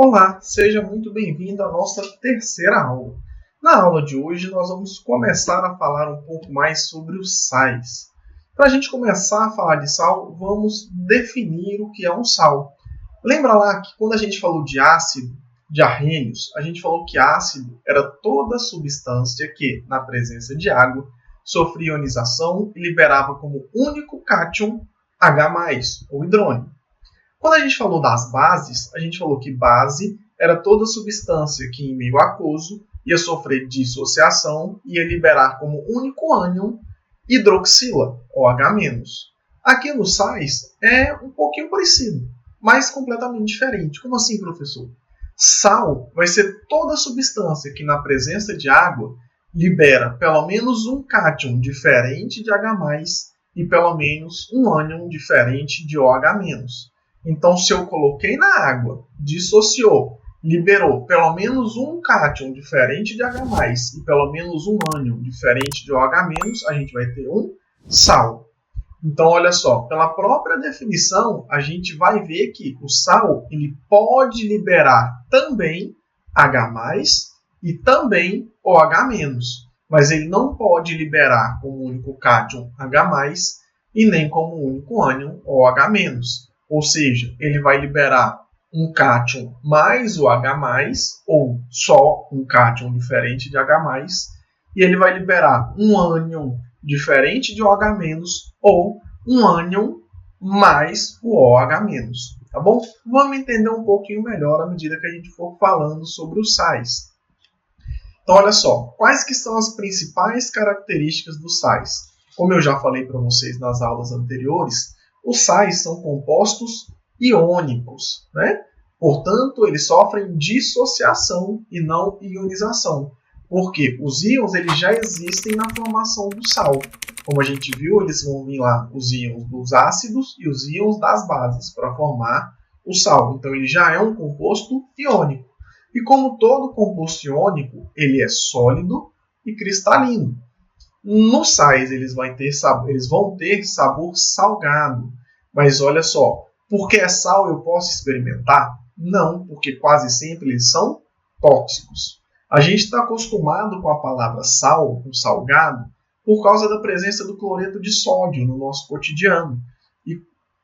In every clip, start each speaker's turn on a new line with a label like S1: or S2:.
S1: Olá, seja muito bem-vindo à nossa terceira aula. Na aula de hoje, nós vamos começar a falar um pouco mais sobre os sais. Para a gente começar a falar de sal, vamos definir o que é um sal. Lembra lá que quando a gente falou de ácido, de arrênios, a gente falou que ácido era toda substância que, na presença de água, sofria ionização e liberava como único cátion H+, ou hidrônio. Quando a gente falou das bases, a gente falou que base era toda substância que em meio aquoso ia sofrer dissociação e ia liberar como único ânion hidroxila, ou H-. Aqui nos sais é um pouquinho parecido, mas completamente diferente. Como assim, professor? Sal vai ser toda substância que na presença de água libera pelo menos um cátion diferente de H+, e pelo menos um ânion diferente de OH-. Então, se eu coloquei na água, dissociou, liberou pelo menos um cátion diferente de H+, e pelo menos um ânion diferente de OH-, a gente vai ter um sal. Então, olha só, pela própria definição, a gente vai ver que o sal ele pode liberar também H+, e também OH-, mas ele não pode liberar como único cátion H+, e nem como único ânion OH-. Ou seja, ele vai liberar um cátion mais o H+, ou só um cátion diferente de H+, e ele vai liberar um ânion diferente de OH-, ou um ânion mais o OH-. Tá bom? Vamos entender um pouquinho melhor à medida que a gente for falando sobre os sais. Então, olha só, quais que são as principais características dos sais? Como eu já falei para vocês nas aulas anteriores, os sais são compostos iônicos, né? Portanto, eles sofrem dissociação e não ionização, porque os íons eles já existem na formação do sal. Como a gente viu, eles vão vir lá os íons dos ácidos e os íons das bases para formar o sal. Então, ele já é um composto iônico. E como todo composto iônico, ele é sólido e cristalino. Nos sais eles vão ter sabor salgado. Mas olha só, porque é sal eu posso experimentar? Não, porque quase sempre eles são tóxicos. A gente está acostumado com a palavra sal, com salgado, por causa da presença do cloreto de sódio no nosso cotidiano. E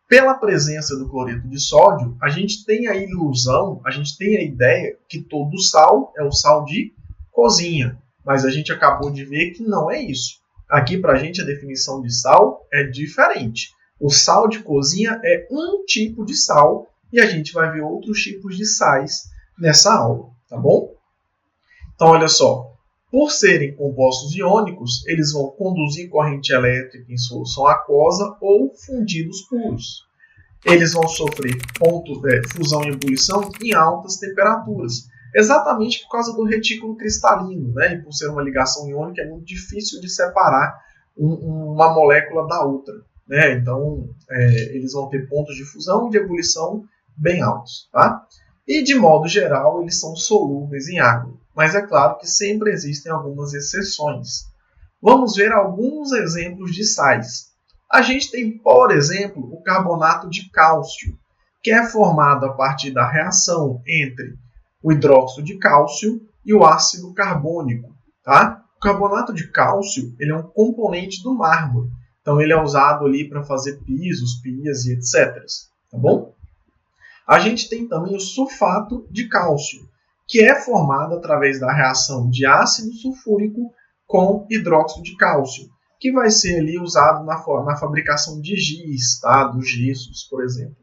S1: pela presença do cloreto de sódio, a gente tem a ilusão, a gente tem a ideia que todo sal é o sal de cozinha. Mas a gente acabou de ver que não é isso. Aqui, para a gente, a definição de sal é diferente. O sal de cozinha é um tipo de sal e a gente vai ver outros tipos de sais nessa aula, tá bom? Então, olha só. Por serem compostos iônicos, eles vão conduzir corrente elétrica em solução aquosa ou fundidos puros. Eles vão sofrer fusão e ebulição em altas temperaturas. Exatamente por causa do retículo cristalino, né? E por ser uma ligação iônica, é muito difícil de separar uma molécula da outra, né? Então, eles vão ter pontos de fusão e de ebulição bem altos. Tá? E, de modo geral, eles são solúveis em água. Mas é claro que sempre existem algumas exceções. Vamos ver alguns exemplos de sais. A gente tem, por exemplo, o carbonato de cálcio, que é formado a partir da reação entre o hidróxido de cálcio e o ácido carbônico. Tá? O carbonato de cálcio ele é um componente do mármore. Então, ele é usado ali para fazer pisos, pias e etc. Tá bom? A gente tem também o sulfato de cálcio, que é formado através da reação de ácido sulfúrico com hidróxido de cálcio, que vai ser ali usado na fabricação de giz, tá? Dos gessos, por exemplo.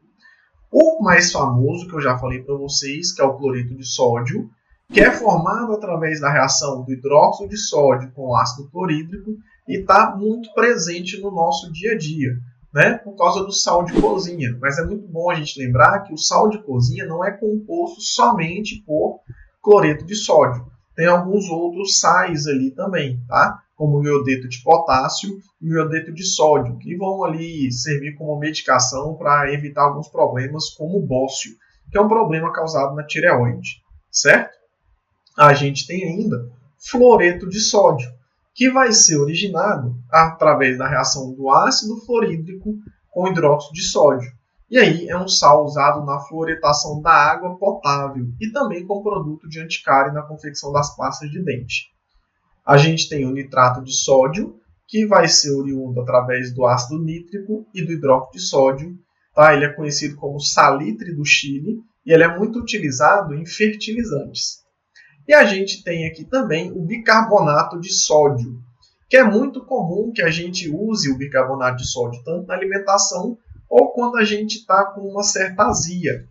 S1: O mais famoso, que eu já falei para vocês, que é o cloreto de sódio, que é formado através da reação do hidróxido de sódio com o ácido clorídrico e está muito presente no nosso dia a dia, né? Por causa do sal de cozinha. Mas é muito bom a gente lembrar que o sal de cozinha não é composto somente por cloreto de sódio. Tem alguns outros sais ali também, tá? Como o iodeto de potássio e o iodeto de sódio, que vão ali servir como medicação para evitar alguns problemas como o bócio, que é um problema causado na tireoide, certo? A gente tem ainda fluoreto de sódio, que vai ser originado através da reação do ácido fluorídrico com hidróxido de sódio. E aí é um sal usado na fluoretação da água potável e também como produto de anticárie na confecção das pastas de dente. A gente tem o nitrato de sódio, que vai ser oriundo através do ácido nítrico e do hidróxido de sódio. Tá? Ele é conhecido como salitre do Chile e ele é muito utilizado em fertilizantes. E a gente tem aqui também o bicarbonato de sódio, que é muito comum que a gente use o bicarbonato de sódio tanto na alimentação ou quando a gente está com uma certa azia.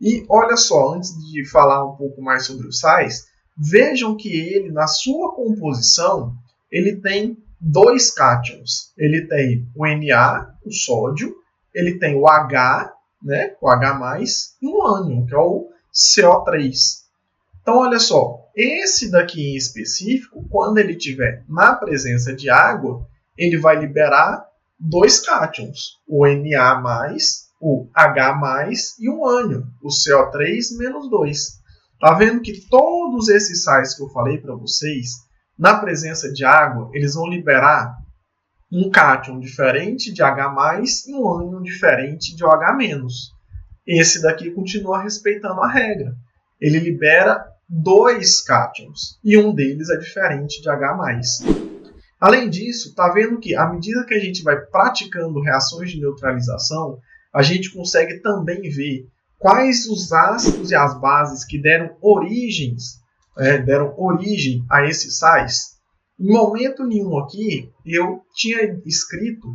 S1: E olha só, antes de falar um pouco mais sobre os sais, vejam que ele, na sua composição, ele tem dois cátions. Ele tem o Na, o sódio, ele tem o H, né, o H+, e o ânion, que é o CO3. Então, olha só, esse daqui em específico, quando ele estiver na presença de água, ele vai liberar dois cátions, o Na+, o H+, e o ânion, o CO3-2. Tá vendo que todos esses sais que eu falei para vocês, na presença de água, eles vão liberar um cátion diferente de H+, e um ânion diferente de OH-. Esse daqui continua respeitando a regra. Ele libera dois cátions e um deles é diferente de H+. Além disso, tá vendo que à medida que a gente vai praticando reações de neutralização, a gente consegue também ver quais os ácidos e as bases que deram origem a esses sais. Em momento nenhum aqui eu tinha escrito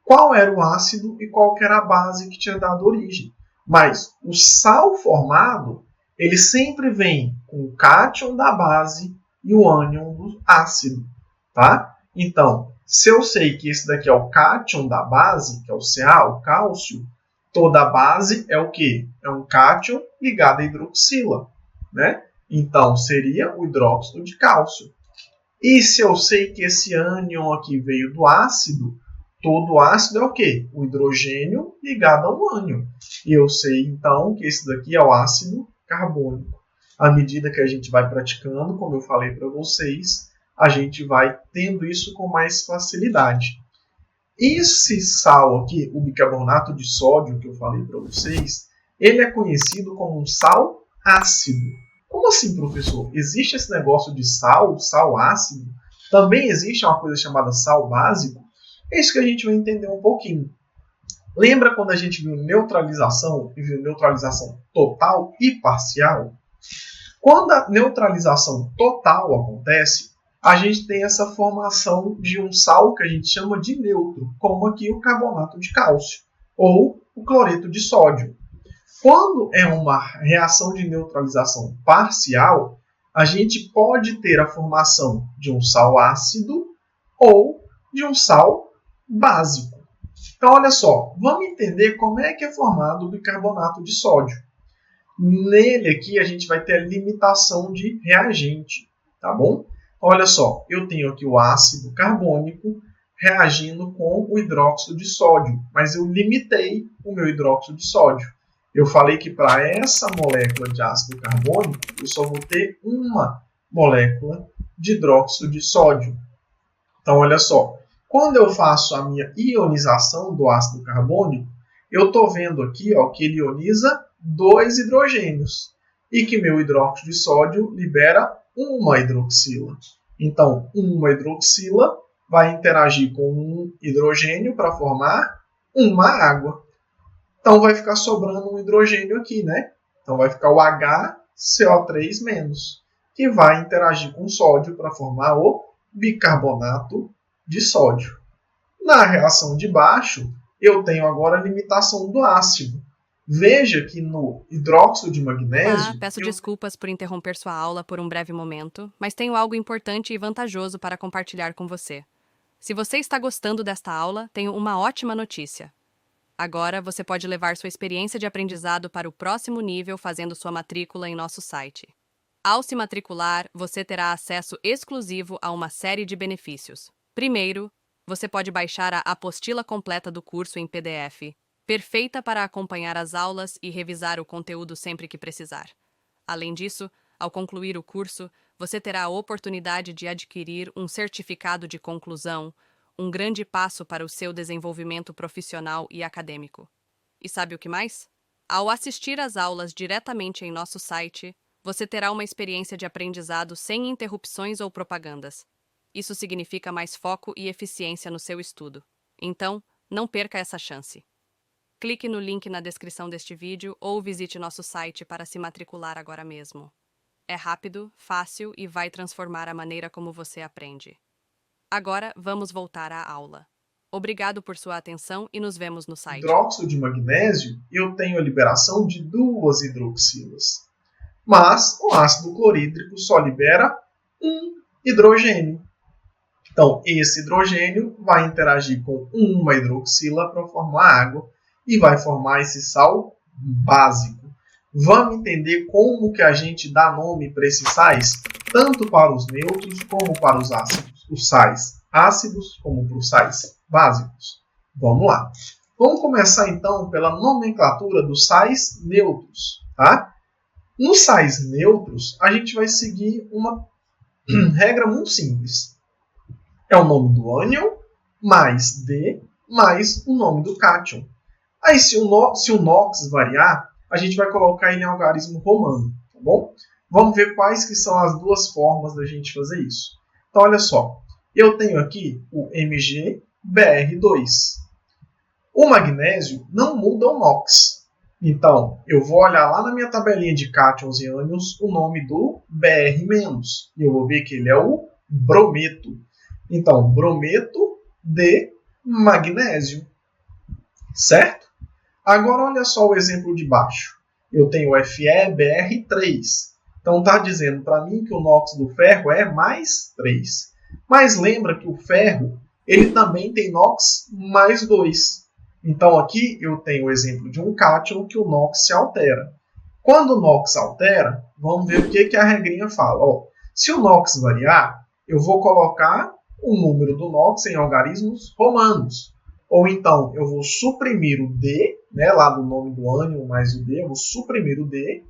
S1: qual era o ácido e qual era a base que tinha dado origem. Mas o sal formado, ele sempre vem com o cátion da base e o ânion do ácido. Tá? Então, se eu sei que esse daqui é o cátion da base, que é o Ca, o cálcio, toda a base é o quê? É um cátion ligado à hidroxila. Né? Então, seria o hidróxido de cálcio. E se eu sei que esse ânion aqui veio do ácido, todo ácido é o quê? O hidrogênio ligado ao ânion. E eu sei, então, que esse daqui é o ácido carbônico. À medida que a gente vai praticando, como eu falei para vocês, a gente vai tendo isso com mais facilidade. Esse sal aqui, o bicarbonato de sódio que eu falei para vocês, ele é conhecido como um sal ácido. Como assim, professor? Existe esse negócio de sal ácido? Também existe uma coisa chamada sal básico? É isso que a gente vai entender um pouquinho. Lembra quando a gente viu neutralização e viu neutralização total e parcial? Quando a neutralização total acontece, a gente tem essa formação de um sal que a gente chama de neutro, como aqui o carbonato de cálcio ou o cloreto de sódio. Quando é uma reação de neutralização parcial, a gente pode ter a formação de um sal ácido ou de um sal básico. Então, olha só, vamos entender como é que é formado o bicarbonato de sódio. Nele aqui a gente vai ter a limitação de reagente, tá bom? Olha só, eu tenho aqui o ácido carbônico reagindo com o hidróxido de sódio, mas eu limitei o meu hidróxido de sódio. Eu falei que para essa molécula de ácido carbônico, eu só vou ter uma molécula de hidróxido de sódio. Então, olha só, quando eu faço a minha ionização do ácido carbônico, eu estou vendo aqui que ele ioniza 2 hidrogênios e que meu hidróxido de sódio libera uma hidroxila. Então, uma hidroxila vai interagir com um hidrogênio para formar uma água. Então, vai ficar sobrando um hidrogênio aqui, né? Então, vai ficar o HCO3-, que vai interagir com o sódio para formar o bicarbonato de sódio. Na reação de baixo, eu tenho agora a limitação do ácido. Veja que no hidróxido de magnésio...
S2: Peço desculpas por interromper sua aula por um breve momento, mas tenho algo importante e vantajoso para compartilhar com você. Se você está gostando desta aula, tenho uma ótima notícia. Agora você pode levar sua experiência de aprendizado para o próximo nível fazendo sua matrícula em nosso site. Ao se matricular, você terá acesso exclusivo a uma série de benefícios. Primeiro, você pode baixar a apostila completa do curso em PDF, perfeita para acompanhar as aulas e revisar o conteúdo sempre que precisar. Além disso, ao concluir o curso, você terá a oportunidade de adquirir um certificado de conclusão, um grande passo para o seu desenvolvimento profissional e acadêmico. E sabe o que mais? Ao assistir às aulas diretamente em nosso site, você terá uma experiência de aprendizado sem interrupções ou propagandas. Isso significa mais foco e eficiência no seu estudo. Então, não perca essa chance. Clique no link na descrição deste vídeo ou visite nosso site para se matricular agora mesmo. É rápido, fácil e vai transformar a maneira como você aprende. Agora, vamos voltar à aula. Obrigado por sua atenção e nos vemos no site.
S1: Hidróxido de magnésio, eu tenho a liberação de 2 hidroxilas. Mas o ácido clorídrico só libera um hidrogênio. Então, esse hidrogênio vai interagir com uma hidroxila para formar água e vai formar esse sal básico. Vamos entender como que a gente dá nome para esses sais, tanto para os neutros como para os ácidos. Os sais ácidos como para os sais básicos. Vamos lá. Vamos começar então pela nomenclatura dos sais neutros. Tá? Nos sais neutros, a gente vai seguir uma regra muito simples. É o nome do ânion mais D mais o nome do cátion. Aí, se o NOx variar, a gente vai colocar ele em algarismo romano. Tá bom? Vamos ver quais que são as duas formas da gente fazer isso. Então, olha só. Eu tenho aqui o MgBr2. O magnésio não muda o NOx. Então, eu vou olhar lá na minha tabelinha de cátions e ânions o nome do Br-. E eu vou ver que ele é o brometo. Então, brometo de magnésio. Certo? Agora, olha só o exemplo de baixo. Eu tenho o FeBr3. Então, está dizendo para mim que o NOx do ferro é mais 3. Mas lembra que o ferro ele também tem NOx mais 2. Então, aqui eu tenho o exemplo de um cátion que o NOx se altera. Quando o NOx altera, vamos ver o que a regrinha fala. Ó, se o NOx variar, eu vou colocar o número do NOx em algarismos romanos. Ou então, eu vou suprimir o D, né, lá do nome do ânion mais o D, eu vou suprimir o D.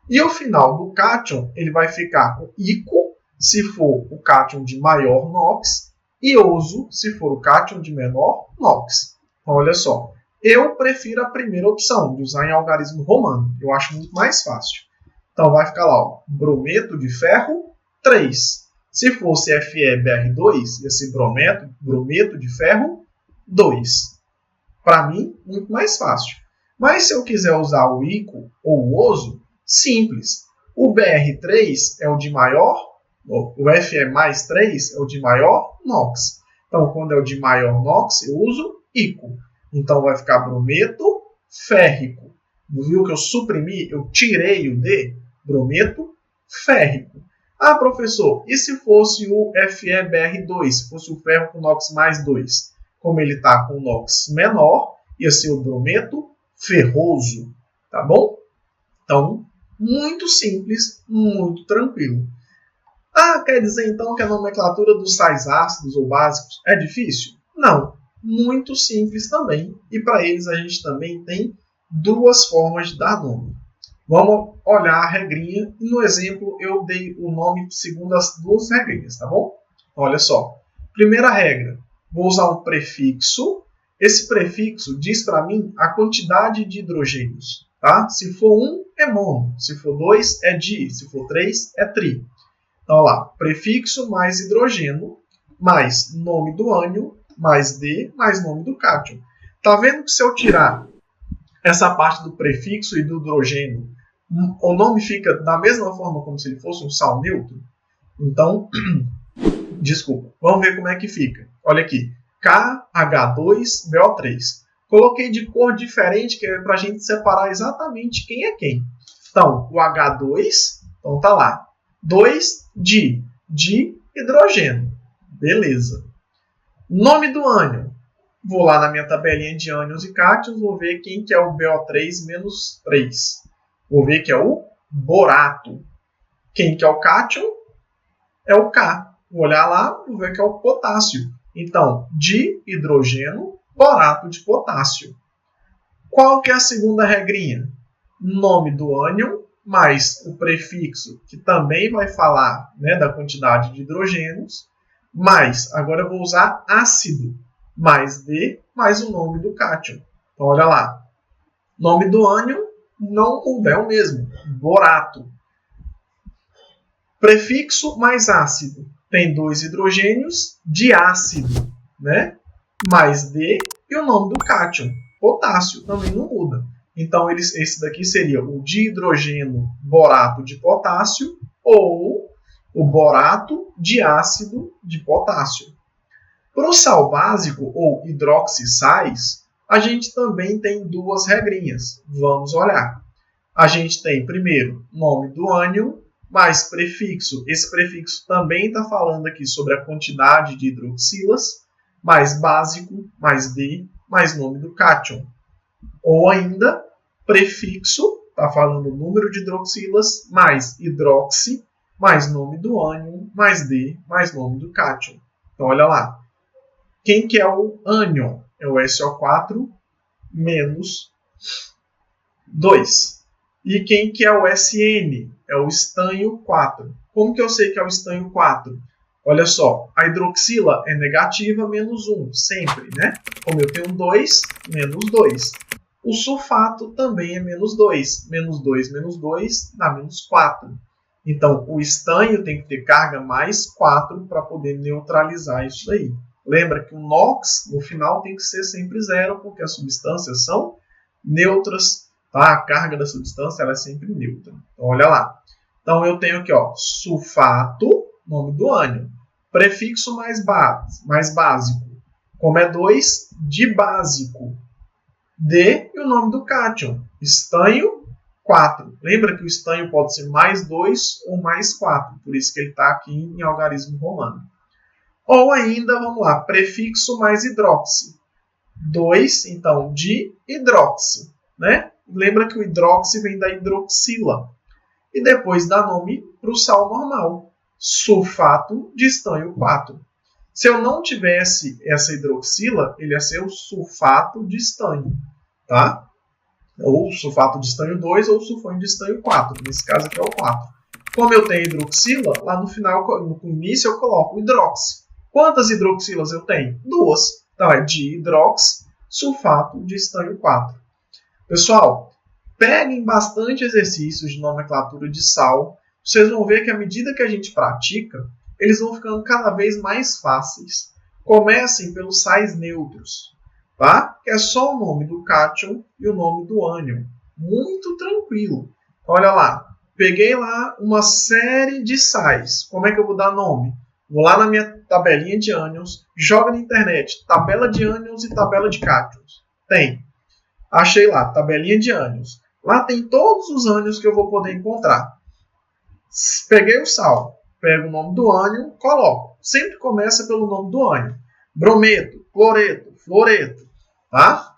S1: E o final do cátion ele vai ficar com ico, se for o cátion de maior NOx, e oso, se for o cátion de menor NOx. Então, olha só, eu prefiro a primeira opção, de usar em algarismo romano. Eu acho muito mais fácil. Então, vai ficar lá, ó, brometo de ferro 3. Se fosse FeBr2, ia ser brometo de ferro 2. Para mim, muito mais fácil. Mas se eu quiser usar o ico ou o oso, simples. O Br3 é o de maior, o Fe mais 3 é o de maior NOx. Então, quando é o de maior NOx, eu uso ico. Então, vai ficar brometo férrico. Viu que eu suprimi, eu tirei o D? Brometo férrico. Ah, professor, e se fosse o FeBr2, se fosse o ferro com NOx mais 2? Como ele está com NOx menor, ia ser o brometo ferroso. Tá bom? Então, muito simples, muito tranquilo. Ah, quer dizer então que a nomenclatura dos sais ácidos ou básicos é difícil? Não, muito simples também. E para eles a gente também tem 2 formas de dar nome. Vamos olhar a regrinha e no exemplo eu dei o nome segundo as 2 regrinhas, tá bom? Olha só. Primeira regra, vou usar um prefixo. Esse prefixo diz para mim a quantidade de hidrogênios. Tá? Se for 1, é mono. Se for 2, é di. Se for 3, é tri. Então, lá, prefixo mais hidrogênio, mais nome do ânion, mais D, mais nome do cátion. Tá vendo que se eu tirar essa parte do prefixo e do hidrogênio, o nome fica da mesma forma como se ele fosse um sal neutro? Então, desculpa, vamos ver como é que fica. Olha aqui, KH2BO3. Coloquei de cor diferente, que é para a gente separar exatamente quem é quem. Então, o H2, então tá lá. 2 de hidrogênio. Beleza. Nome do ânion. Vou lá na minha tabelinha de ânions e cátions, vou ver quem que é o BO3 menos 3. Vou ver que é o borato. Quem que é o cátion? É o K. Vou olhar lá, vou ver que é o potássio. Então, de hidrogênio, borato de potássio. Qual que é a segunda regrinha? Nome do ânion mais o prefixo, que também vai falar, né, da quantidade de hidrogênios, mais, agora eu vou usar ácido, mais D, mais o nome do cátion. Então, olha lá. Nome do ânion não muda, é o mesmo, borato. Prefixo mais ácido, tem 2 hidrogênios, diácido, né? Mais D e o nome do cátion, potássio, também não muda. Então, esse daqui seria o dihidrogeno borato de potássio ou o borato diácido de potássio. Para o sal básico ou hidroxissais, a gente também tem 2 regrinhas. Vamos olhar. A gente tem, primeiro, nome do ânion, mais prefixo. Esse prefixo também está falando aqui sobre a quantidade de hidroxilas, mais básico, mais D, mais nome do cátion. Ou ainda, prefixo, está falando o número de hidroxilas, mais hidroxi, mais nome do ânion, mais D, mais nome do cátion. Então, olha lá. Quem que é o ânion? É o SO4 menos 2. E quem que é o SN? É o estanho 4. Como que eu sei que é o estanho 4? Olha só, a hidroxila é negativa menos 1, sempre, né? Como eu tenho 2, menos 2. O sulfato também é menos 2. Menos 2 menos 2 dá menos 4. Então, o estanho tem que ter carga mais 4 para poder neutralizar isso daí. Lembra que o NOx, no final, tem que ser sempre 0, porque as substâncias são neutras. Tá? A carga da substância ela é sempre neutra. Então, olha lá. Então, eu tenho aqui, ó, sulfato, nome do ânion. Prefixo mais básico. Como é 2, dibásico. D e o nome do cátion. Estanho 4. Lembra que o estanho pode ser mais 2 ou mais 4. Por isso que ele está aqui em algarismo romano. Ou ainda, vamos lá, prefixo mais hidroxi. 2, então, de hidroxi. Né? Lembra que o hidroxi vem da hidroxila. E depois dá nome para o sal normal. Sulfato de estanho 4. Se eu não tivesse essa hidroxila, ele ia ser o sulfato de estanho. Tá? Ou sulfato de estanho 2 ou sulfone de estanho 4. Nesse caso aqui é o 4. Como eu tenho hidroxila, lá no final, no início eu coloco hidroxi. Quantas hidroxilas eu tenho? 2. Então é dihidroxi, sulfato de estanho 4. Pessoal, peguem bastante exercícios de nomenclatura de sal. Vocês vão ver que à medida que a gente pratica, eles vão ficando cada vez mais fáceis. Comecem pelos sais neutros, tá? Que é só o nome do cátion e o nome do ânion. Muito tranquilo. Olha lá, peguei lá uma série de sais. Como é que eu vou dar nome? Vou lá na minha tabelinha de ânions, joga na internet, tabela de ânions e tabela de cátions. Tem. Achei lá, tabelinha de ânions. Lá tem todos os ânions que eu vou poder encontrar. Peguei o sal, pego o nome do ânion, coloco. Sempre começa pelo nome do ânion. Brometo, cloreto, fluoreto. Tá?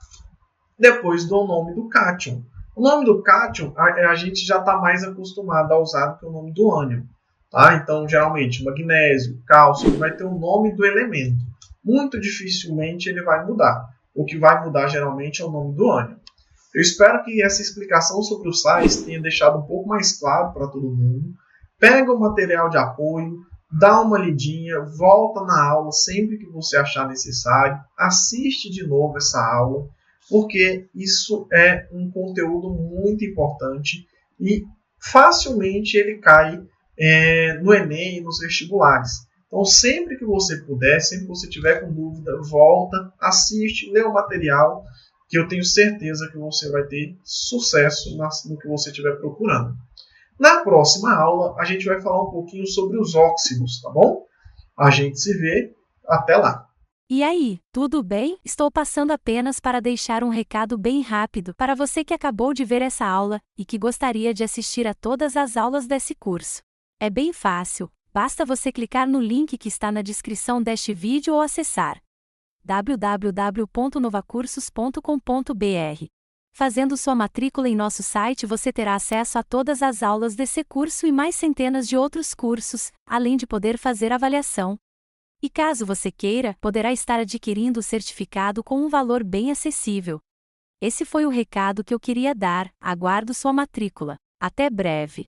S1: Depois dou o nome do cátion. O nome do cátion a gente já está mais acostumado a usar do que o nome do ânion. Tá? Então, geralmente, magnésio, cálcio, ele vai ter o nome do elemento. Muito dificilmente ele vai mudar. O que vai mudar, geralmente, é o nome do ânion. Eu espero que essa explicação sobre os sais tenha deixado um pouco mais claro para todo mundo. Pega o material de apoio, dá uma lidinha, volta na aula sempre que você achar necessário, assiste de novo essa aula, porque isso é um conteúdo muito importante e facilmente ele cai no Enem e nos vestibulares. Então, sempre que você puder, sempre que você tiver com dúvida, volta, assiste, lê o material, que eu tenho certeza que você vai ter sucesso no que você estiver procurando. Na próxima aula, a gente vai falar um pouquinho sobre os óxidos, tá bom? A gente se vê, até lá!
S3: E aí, tudo bem? Estou passando apenas para deixar um recado bem rápido para você que acabou de ver essa aula e que gostaria de assistir a todas as aulas desse curso. É bem fácil, basta você clicar no link que está na descrição deste vídeo ou acessar www.novacursos.com.br. Fazendo sua matrícula em nosso site você terá acesso a todas as aulas desse curso e mais centenas de outros cursos, além de poder fazer avaliação. E caso você queira, poderá estar adquirindo o certificado com um valor bem acessível. Esse foi o recado que eu queria dar, aguardo sua matrícula. Até breve!